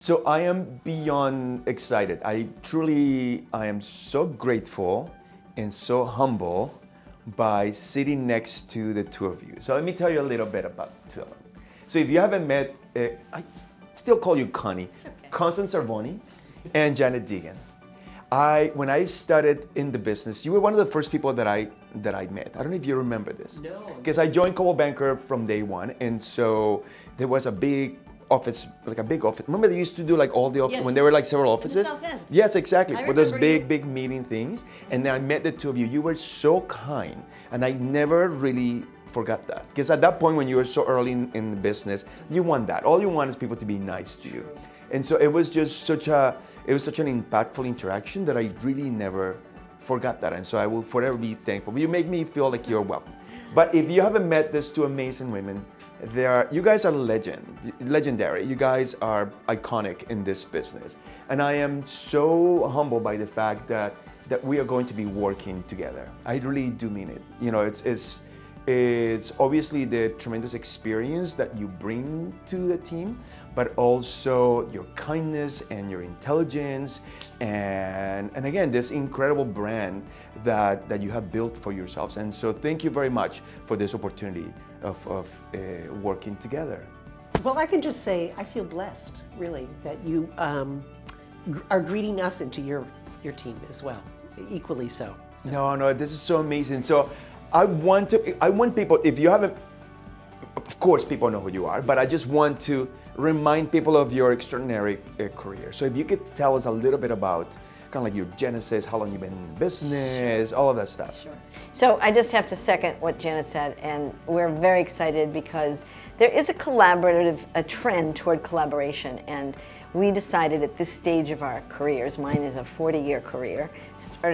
So I am beyond excited. I am so grateful and so humble by sitting next to the two of you. So let me tell you a little bit about the two of them. So if you haven't met, I still call you Connie, okay. Constance Cervone and Janet Deegan. When I started in the business, you were one of the first people that I met. I don't know if you remember this. No. Because I joined Coldwell Banker from day one, and so there was a big office, like a big office. Remember they used to do like all the offices, Yes. when there were like several offices? In the South End. Yes, exactly. I With those remember big meeting things. And then I met the two of you. You were so kind, and I never really forgot that. Because at that point when you were so early in the business, you want that. All you want is people to be nice to you. And so it was just such an impactful interaction that I really never forgot that. And so I will forever be thankful. You make me feel like you're welcome. But if you haven't met these two amazing women, you guys are legendary. You guys are iconic in this business. And I am so humbled by the fact that we are going to be working together. I really do mean it. You know, it's obviously the tremendous experience that you bring to the team, but also your kindness and your intelligence, and again, this incredible brand that you have built for yourselves. And so thank you very much for this opportunity of working together. Well, I can just say I feel blessed, really, that you are greeting us into your team as well, equally so. No, this is so amazing. So I want people, if you haven't, of course people know who you are, but I just want to remind people of your extraordinary career. So if you could tell us a little bit about kind of like your genesis, how long you've been in business, all of that stuff. Sure. So I just have to second what Janet said, and we're very excited because there is a trend toward collaboration, and we decided at this stage of our careers, mine is a 40-year career,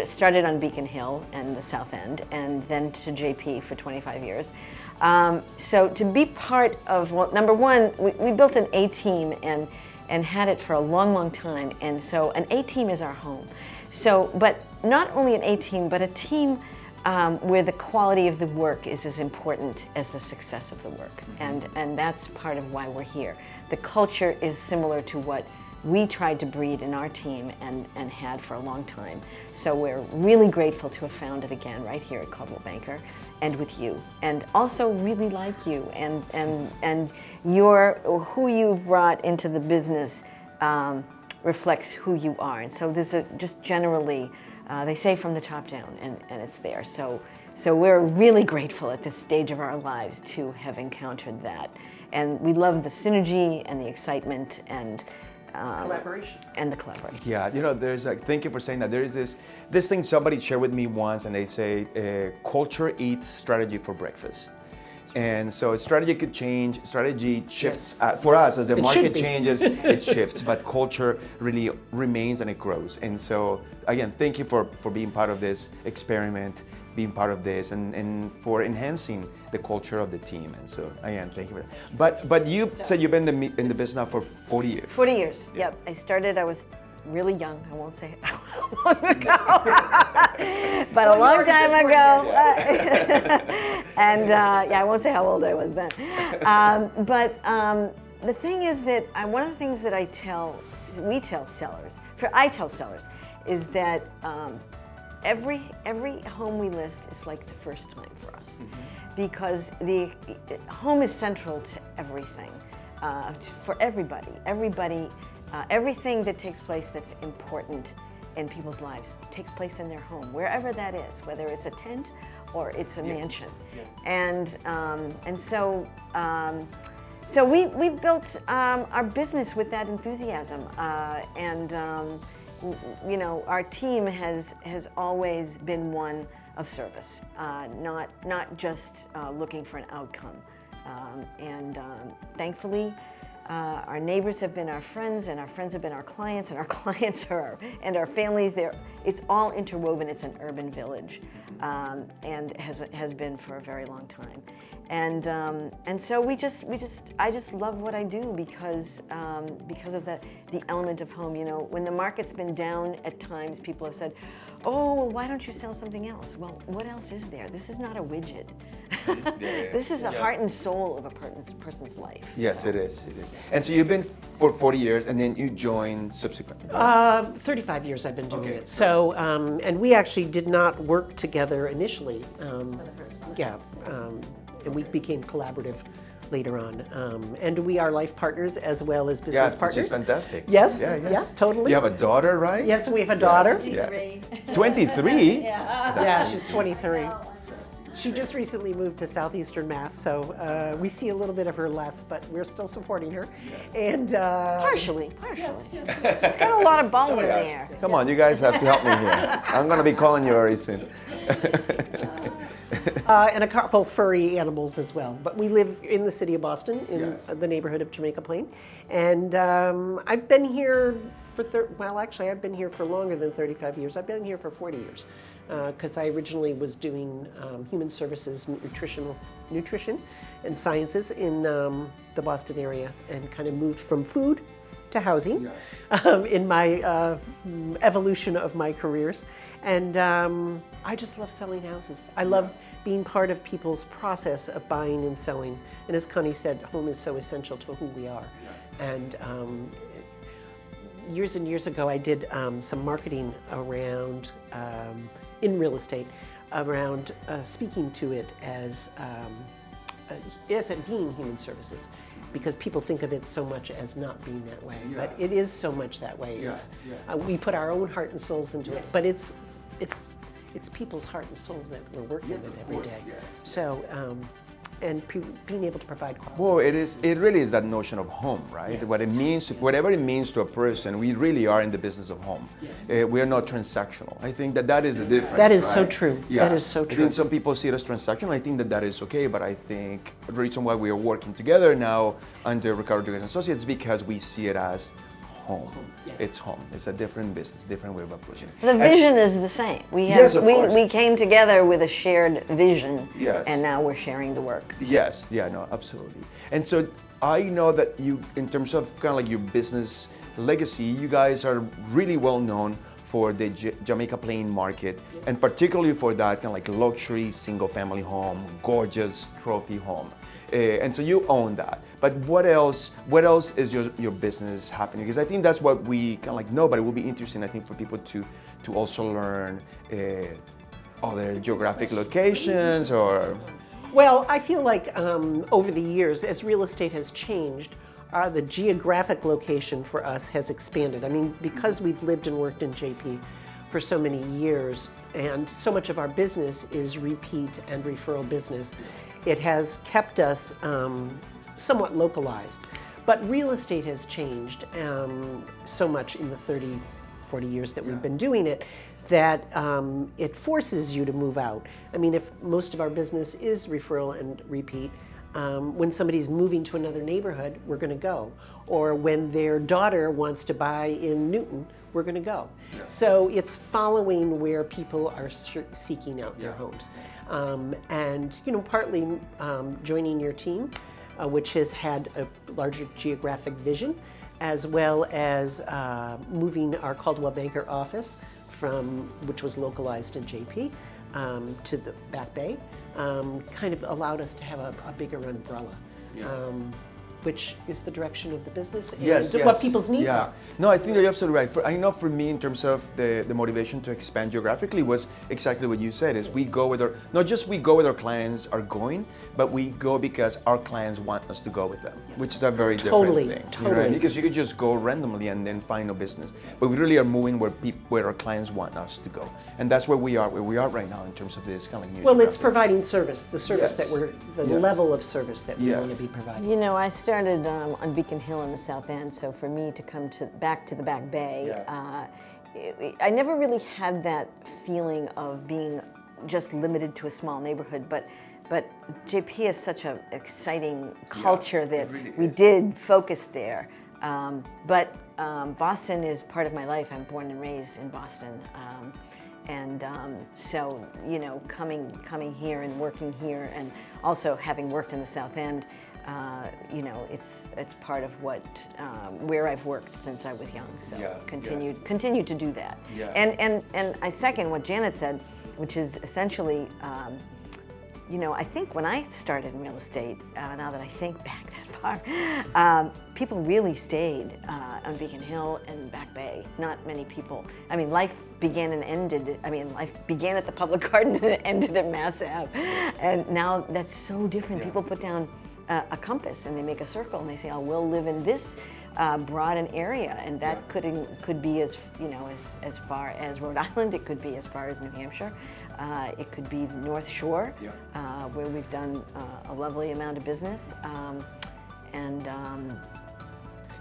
started on Beacon Hill and the South End, and then to JP for 25 years. So to be part of, well, number one, we built an A team and had it for a long time, and so an A team is our home. So, but not only an A team, but a team where the quality of the work is as important as the success of the work, and that's part of why we're here. The culture is similar to what we tried to breed in our team and had for a long time. So we're really grateful to have found it again right here at Coldwell Banker and with you. And also really like you and who you brought into the business reflects who you are. And so there's just generally, they say from the top down, and it's there. So we're really grateful at this stage of our lives to have encountered that. And we love the synergy and the excitement and Collaboration. And the collaboration. Yeah, you know, thank you for saying that. There is this thing somebody shared with me once, and they say, culture eats strategy for breakfast. And so strategy could change, strategy shifts. For us, as the market changes, it shifts, but culture really remains and it grows. And so, again, thank you for being part of this experiment, being part of this, and for enhancing the culture of the team. And so, again, thank you for that. But you said you've been in the business now for 40 years. 40 years, yep. I was really young, I won't say how long ago, but a long time ago. And I won't say how old I was then. But the thing is that one of the things that I tell sellers, is that every home we list is like the first time for us, because the home is central to everything, for everybody. Everything that takes place that's important in people's lives takes place in their home, wherever that is, whether it's a tent or it's a mansion. And so we built our business with that enthusiasm, you know, our team has always been one of service, not just looking for an outcome. Thankfully, our neighbors have been our friends, and our friends have been our clients, and our clients are our families. It's all interwoven. It's an urban village, and has been for a very long time. And so I just love what I do because of the element of home. You know, when the market's been down at times, people have said, "Oh, well, why don't you sell something else?" Well, what else is there? This is not a widget. This is the heart and soul of a person's life. Yes, so. It is. And so you've been For 40 years, and then you joined subsequently. 35 years I've been doing Okay. it. So, and we actually did not work together initially. And we became collaborative later on. And we are life partners as well as business Yes, which partners. is fantastic. Yes, Yeah, yes. yeah, totally. You have a daughter, right? Yes, we have a daughter. Yeah. 23? Yeah, she's 23. She just recently moved to southeastern Mass, so we see a little bit of her less, but we're still supporting her. And Partially. She's got a lot of balls in the air. Come on, you guys have to help me here. I'm going to be calling you very soon. and a couple furry animals as well. But we live in the city of Boston, in Yes. the neighborhood of Jamaica Plain. And I've been here for, actually I've been here for longer than 35 years. I've been here for 40 years. Because I originally was doing human services, nutrition and sciences in the Boston area, and kind of moved from food to housing in my evolution of my careers. And I just love selling houses. I love being part of people's process of buying and selling. And as Connie said, home is so essential to who we are. And years and years ago, I did some marketing around in real estate, around speaking to it as it being human services, because people think of it so much as not being that way, but it is so much that way. We put our own heart and souls into it, but it's people's heart and souls that we're working with every day. So. And being able to provide quality. Well, it really is that notion of home, right? Yes. What it means, whatever it means to a person, we really are in the business of home. We are not transactional. I think that is the difference. That is so right? true. Yeah. That is so I true. think some people see it as transactional. I think that is okay, but I think the reason why we are working together now under Ricardo Rodriguez Associates is because we see it as home. It's home. It's a different business, different way of approaching it. The vision is the same. Yes, of course. We came together with a shared vision, Yes. and now we're sharing the work. Yes, yeah, no, absolutely. And so I know that you, in terms of kind of like your business legacy, you guys are really well known for the Jamaica Plain market, and particularly for that kind of like luxury single family home, gorgeous trophy home. And so you own that. But what else is your business happening? Because I think that's what we kind of like know, but it will be interesting, I think, for people to also learn other geographic locations or... Well, I feel like over the years, as real estate has changed, the geographic location for us has expanded. I mean, because we've lived and worked in JP for so many years, and so much of our business is repeat and referral business, it has kept us somewhat localized. But real estate has changed so much in the 30, 40 years that we've been doing it, that it forces you to move out. I mean, if most of our business is referral and repeat, when somebody's moving to another neighborhood, we're going to go. Or when their daughter wants to buy in Newton, we're going to go. So it's following where people are seeking out their homes. And, you know, partly joining your team, which has had a larger geographic vision, as well as moving our Caldwell Banker office from, which was localized in JP, to the Back Bay, kind of allowed us to have a bigger umbrella, which is the direction of the business and what people's needs are. No, I think you're absolutely right. I know for me, in terms of the motivation to expand geographically, was exactly what you said, is we go with not just we go where our clients are going, but we go because our clients want us to go with them, which is a very different thing. You know what I mean? Because you could just go randomly and then find no business. But we really are moving where our clients want us to go. And that's where we are right now in terms of this kind of new Well, it's providing service, the service that the Yes. level of service that we Yes. want to be providing. You know, I started on Beacon Hill in the South End, so for me to come back to the Back Bay, I never really had that feeling of being just limited to a small neighborhood, but JP is such an exciting culture that really we did focus there. But Boston is part of my life. I'm born and raised in Boston. So, you know, coming here and working here, and also having worked in the South End, you know, it's part of where I've worked since I was young. So continue to do that. And I second what Janet said, which is essentially, you know, I think when I started in real estate, now that I think back that are. People really stayed on Beacon Hill and Back Bay. Not many people. I mean, life began and ended. I mean, life began at the Public Garden and it ended at Mass Ave. And now that's so different. People put down a compass and they make a circle and they say, "Oh, we'll live in this broad an area," and that could be as as far as Rhode Island. It could be as far as New Hampshire. It could be the North Shore, where we've done a lovely amount of business.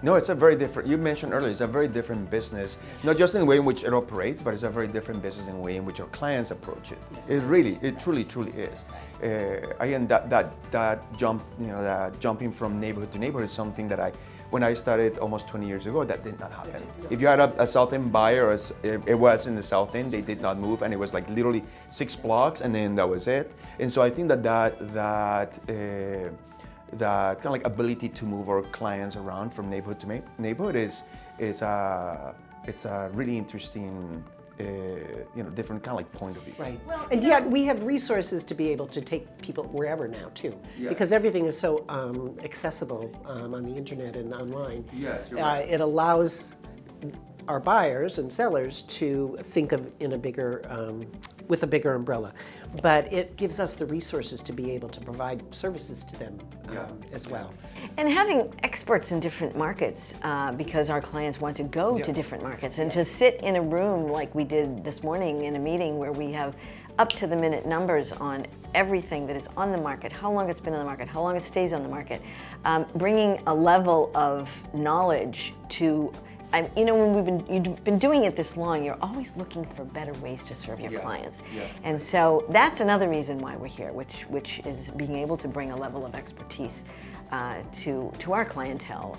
No, it's a very different, you mentioned earlier, it's a very different business, not just in the way in which it operates, but it's a very different business in the way in which our clients approach it. Yes. It truly is. Again, that jump, that jumping from neighborhood to neighborhood is something that when I started almost 20 years ago, that did not happen. If you had a South End buyer, it was in the South End, they did not move, and it was like literally 6 blocks, and then that was it. And so I think that kind of like ability to move our clients around from neighborhood to neighborhood it's a really interesting different kind of like point of view. Right. Well, and yet we have resources to be able to take people wherever now too, because everything is so accessible on the internet and online. Yes, you're right. It allows our buyers and sellers to think of in a bigger, with a bigger umbrella, but it gives us the resources to be able to provide services to them as well. And having experts in different markets, because our clients want to go to different markets, and to sit in a room like we did this morning in a meeting where we have up-to-the-minute numbers on everything that is on the market, how long it's been on the market, how long it stays on the market, bringing a level of knowledge to. When you've been doing it this long, you're always looking for better ways to serve your clients. And so that's another reason why we're here, which is being able to bring a level of expertise to our clientele.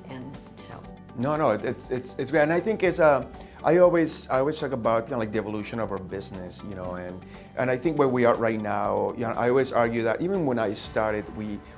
And so. No, it's great, and I think I always talk about like the evolution of our business, and I think where we are right now, I always argue that even when I started,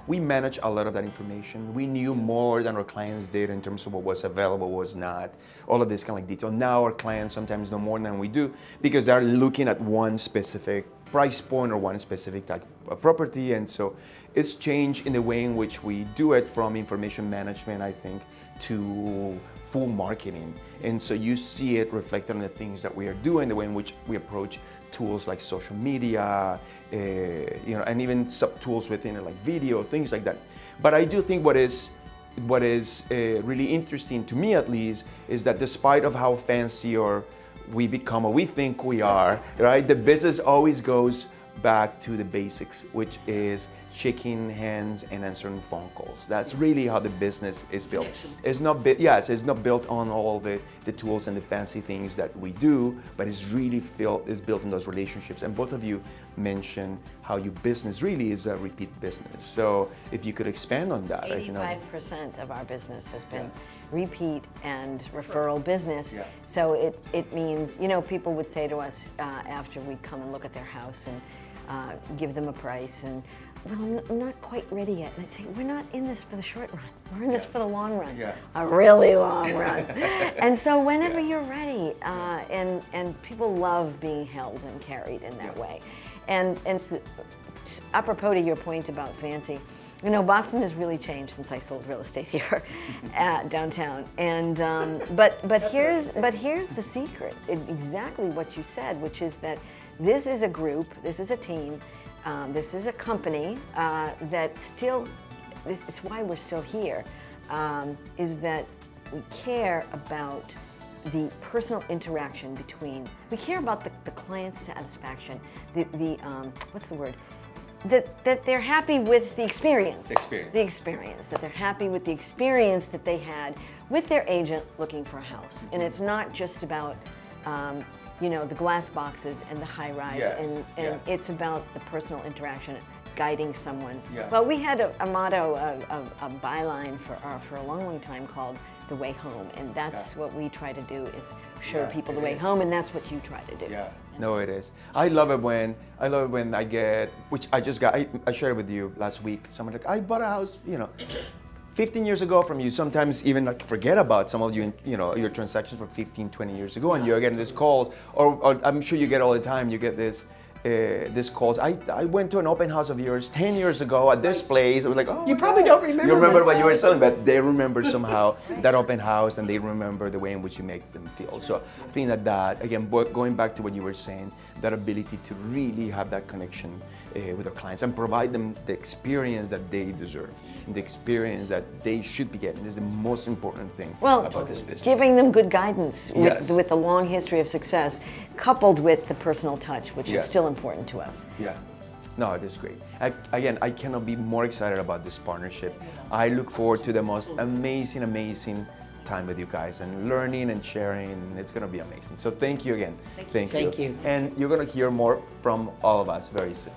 we managed a lot of that information. We knew more than our clients did in terms of what was available, what was not, all of this kind of like detail. Now our clients sometimes know more than we do because they're looking at one specific price point or one specific type of property, and so it's changed in the way in which we do it from information management, I think, to full marketing. And so you see it reflected on the things that we are doing, the way in which we approach tools like social media, and even sub tools within it like video, things like that. But I do think what is really interesting to me, at least, is that despite of how fancy or we become or we think we are, right? The business always goes back to the basics, which is shaking hands and answering phone calls. That's really how the business is built. It's not built on all the tools and the fancy things that we do, but it's really built in those relationships. And both of you mentioned how your business really is a repeat business. So if you could expand on that. 85% of our business has been repeat and referral business. So it means, people would say to us after we come and look at their house and give them a price, and well, I'm not quite ready yet. And I'd say, we're not in this for the short run. We're in this for the long run, a really long run. And so whenever you're ready, and people love being held and carried in that way. And apropos to your point about fancy, Boston has really changed since I sold real estate here downtown. And but here's the secret, exactly what you said, which is that this is a group, this is a team, this is a company that still, it's why we're still here, is that we care about the personal interaction we care about the client's satisfaction, what's the word? That they're happy with the experience. That they're happy with the experience that they had with their agent looking for a house. And it's not just about the glass boxes and the high rise, and it's about the personal interaction, guiding someone. Well, we had a motto, a byline for a long time called the way home, and that's what we try to do, is show people the way home, and that's what you try to do. No, it is. I love it when I get, which I just got, I shared with you last week, someone like, I bought a house, 15 years ago from you. Sometimes even like forget about some of your transactions from 15, 20 years ago, and you're getting this call, or I'm sure you get all the time, you get this these calls. I went to an open house of yours 10 years ago at this place. I was like, oh, You my probably God. don't remember You remember me. what you were selling, but they remember somehow that open house, and they remember the way in which you make them feel. So I think that again, going back to what you were saying, that ability to really have that connection with our clients and provide them the experience that they deserve, and the experience that they should be getting is the most important thing about this business. Giving them good guidance Yes. with a long history of success, coupled with the personal touch, which is Yes. still important to us. Yeah. No, it is great. Again, I cannot be more excited about this partnership. I look forward to the most amazing time with you guys and learning and sharing. It's going to be amazing. So thank you again. Thank you. Thank you. And you're going to hear more from all of us very soon.